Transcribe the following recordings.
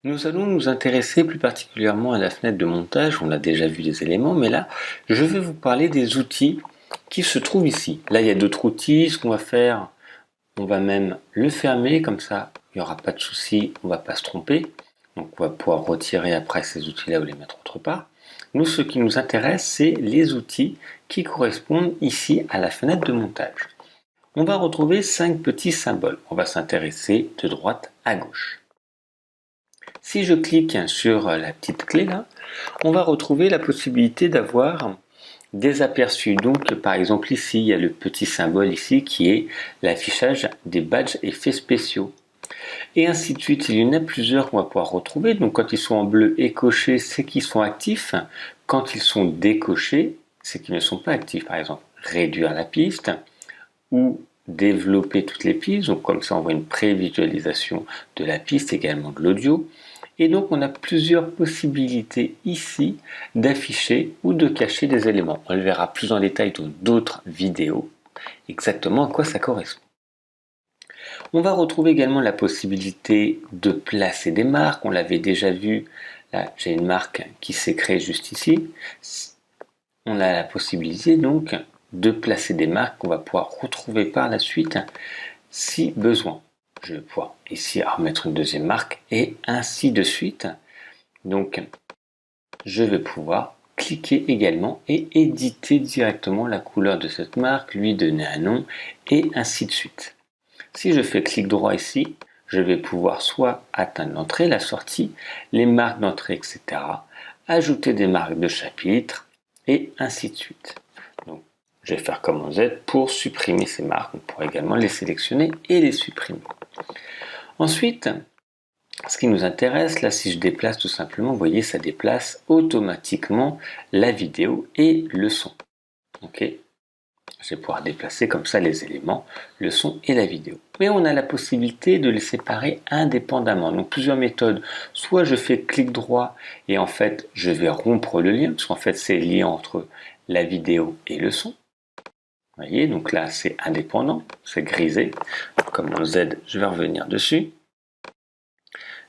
Nous allons nous intéresser plus particulièrement à la fenêtre de montage. On a déjà vu les éléments, mais là, je vais vous parler des outils qui se trouvent ici. Là, il y a d'autres outils. Ce qu'on va faire, on va même le fermer, comme ça, il n'y aura pas de souci, on ne va pas se tromper. Donc, on va pouvoir retirer après ces outils-là ou les mettre autre part. Nous, ce qui nous intéresse, c'est les outils qui correspondent ici à la fenêtre de montage. On va retrouver 5 petits symboles. On va s'intéresser de droite à gauche. Si je clique sur la petite clé là, on va retrouver la possibilité d'avoir des aperçus. Donc par exemple ici, il y a le petit symbole ici qui est l'affichage des badges effets spéciaux. Et ainsi de suite, il y en a plusieurs qu'on va pouvoir retrouver. Donc quand ils sont en bleu et cochés, c'est qu'ils sont actifs. Quand ils sont décochés, c'est qu'ils ne sont pas actifs. Par exemple, réduire la piste ou développer toutes les pistes. Donc comme ça, on voit une prévisualisation de la piste, également de l'audio. Et donc on a plusieurs possibilités ici d'afficher ou de cacher des éléments. On le verra plus en détail dans d'autres vidéos, exactement à quoi ça correspond. On va retrouver également la possibilité de placer des marques. On l'avait déjà vu, là j'ai une marque qui s'est créée juste ici. On a la possibilité donc de placer des marques qu'on va pouvoir retrouver par la suite si besoin. Je vais pouvoir ici remettre une deuxième marque et ainsi de suite. Donc, je vais pouvoir cliquer également et éditer directement la couleur de cette marque, lui donner un nom et ainsi de suite. Si je fais clic droit ici, je vais pouvoir soit atteindre l'entrée, la sortie, les marques d'entrée, etc. Ajouter des marques de chapitre et ainsi de suite. Donc, je vais faire CTRL Z pour supprimer ces marques. On pourrait également les sélectionner et les supprimer. Ensuite, ce qui nous intéresse, là, si je déplace tout simplement, vous voyez, ça déplace automatiquement la vidéo et le son. Ok, je vais pouvoir déplacer comme ça les éléments, le son et la vidéo. Mais on a la possibilité de les séparer indépendamment. Donc plusieurs méthodes. Soit je fais clic droit et en fait je vais rompre le lien, parce qu'en fait c'est lié entre la vidéo et le son. Vous voyez, donc là c'est indépendant, c'est grisé. Comme on Z, je vais revenir dessus.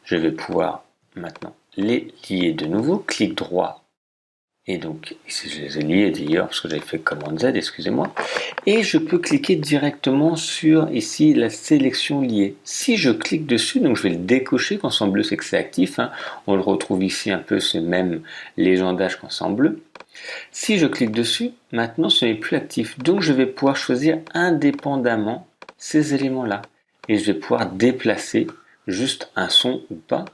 Je vais pouvoir maintenant les lier de nouveau, clic droit. Et donc ici je les ai liés d'ailleurs parce que j'avais fait CTRL Z, excusez-moi. Et je peux cliquer directement sur ici la sélection liée. Si je clique dessus, donc je vais le décocher quand c'est en bleu, c'est que c'est actif. Hein. On le retrouve ici un peu ce même légendage quand c'est en bleu. Si je clique dessus, maintenant ce n'est plus actif. Donc je vais pouvoir choisir indépendamment ces éléments-là. Et je vais pouvoir déplacer juste un son ou pas,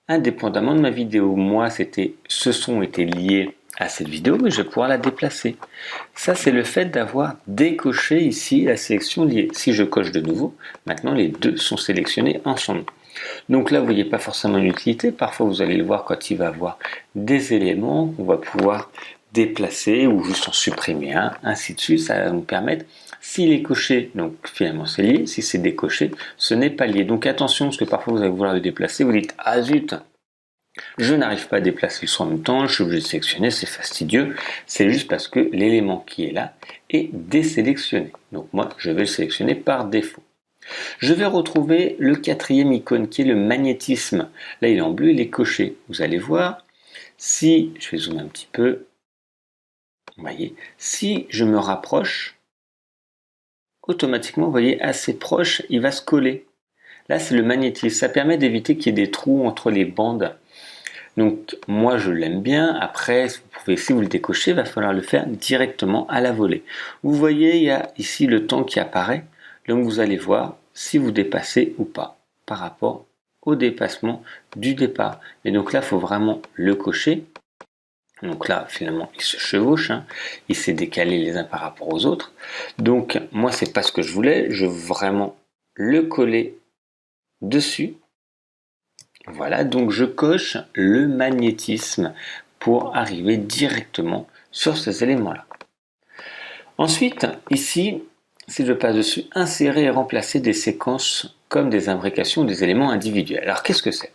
indépendamment de ma vidéo. Moi, ce son était lié à cette vidéo, mais je vais pouvoir la déplacer. Ça, c'est le fait d'avoir décoché ici la sélection liée. Si je coche de nouveau, maintenant les deux sont sélectionnés ensemble. Donc là, vous voyez pas forcément une utilité. Parfois, vous allez le voir quand il va avoir des éléments qu'on va pouvoir déplacer ou juste en supprimer un, ainsi de suite. Ça va nous permettre, s'il est coché, donc finalement c'est lié. Si c'est décoché, ce n'est pas lié. Donc attention, parce que parfois vous allez vouloir le déplacer, vous dites ah zut, je n'arrive pas à déplacer le son en même temps, je suis obligé de sélectionner, c'est fastidieux. C'est juste parce que l'élément qui est là est désélectionné. Donc moi, je vais le sélectionner par défaut. Je vais retrouver le quatrième icône qui est le magnétisme. Là, il est en bleu, il est coché. Vous allez voir, si je vais zoomer un petit peu, vous voyez, si je me rapproche, automatiquement, vous voyez, assez proche, il va se coller. Là, c'est le magnétisme. Ça permet d'éviter qu'il y ait des trous entre les bandes. Donc, moi, je l'aime bien. Après, si vous le décochez, il va falloir le faire directement à la volée. Vous voyez, il y a ici le temps qui apparaît. Donc, vous allez voir si vous dépassez ou pas par rapport au dépassement du départ. Et donc là, il faut vraiment le cocher. Donc là, finalement, il se chevauche, hein. Il s'est décalé les uns par rapport aux autres. Donc, moi, c'est pas ce que je voulais. Je veux vraiment le coller dessus. Voilà, donc je coche le magnétisme pour arriver directement sur ces éléments-là. Ensuite, ici, si je passe dessus, insérer et remplacer des séquences comme des imbrications des éléments individuels. Alors, qu'est-ce que c'est ?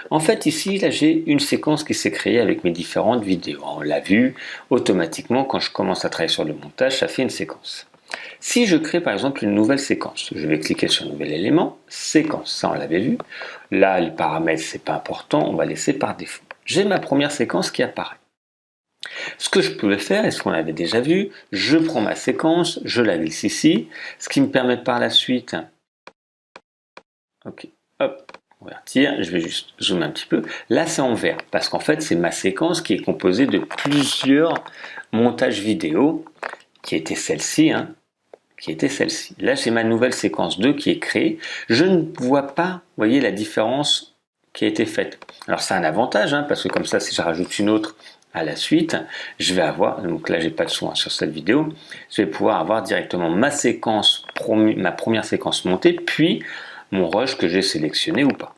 En fait, ici, là, j'ai une séquence qui s'est créée avec mes différentes vidéos. On l'a vu, automatiquement, quand je commence à travailler sur le montage, ça fait une séquence. Si je crée par exemple une nouvelle séquence, je vais cliquer sur nouvel élément, séquence, ça on l'avait vu. Là, les paramètres, c'est pas important, on va laisser par défaut. J'ai ma première séquence qui apparaît. Ce que je pouvais faire, et ce qu'on avait déjà vu, je prends ma séquence, je la glisse ici, ce qui me permet par la suite, ok, hop, convertir, je vais juste zoomer un petit peu. Là, c'est en vert, parce qu'en fait, c'est ma séquence qui est composée de plusieurs montages vidéo, qui était celle-ci, Là, j'ai ma nouvelle séquence 2 qui est créée. Je ne vois pas, vous voyez, la différence qui a été faite. Alors, c'est un avantage, parce que comme ça, si je rajoute une autre à la suite, je vais avoir, donc là, j'ai pas de son sur cette vidéo, je vais pouvoir avoir directement ma séquence, ma première séquence montée, puis mon rush que j'ai sélectionné ou pas.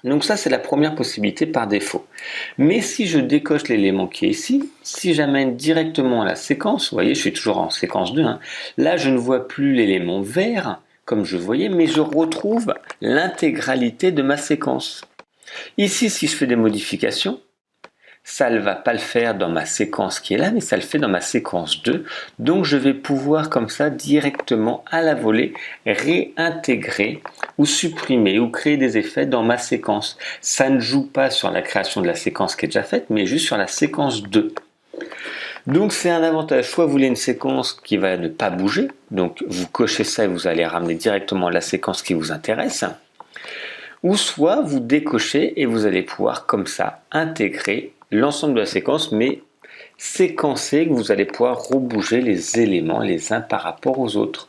Donc ça, c'est la première possibilité par défaut. Mais si je décoche l'élément qui est ici, si j'amène directement à la séquence, vous voyez, je suis toujours en séquence 2, là, je ne vois plus l'élément vert, comme je voyais, mais je retrouve l'intégralité de ma séquence. Ici, si je fais des modifications, ça ne va pas le faire dans ma séquence qui est là, mais ça le fait dans ma séquence 2. Donc je vais pouvoir comme ça directement à la volée réintégrer ou supprimer ou créer des effets dans ma séquence. Ça ne joue pas sur la création de la séquence qui est déjà faite, mais juste sur la séquence 2. Donc c'est un avantage, soit vous voulez une séquence qui va ne pas bouger, donc vous cochez ça et vous allez ramener directement la séquence qui vous intéresse, ou soit vous décochez et vous allez pouvoir comme ça intégrer l'ensemble de la séquence, mais séquencer, que vous allez pouvoir rebouger les éléments les uns par rapport aux autres.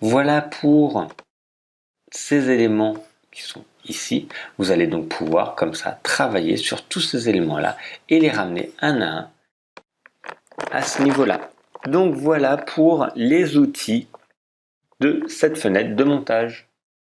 Voilà pour ces éléments qui sont ici. Vous allez donc pouvoir comme ça travailler sur tous ces éléments-là et les ramener un à un à ce niveau-là. Donc voilà pour les outils de cette fenêtre de montage.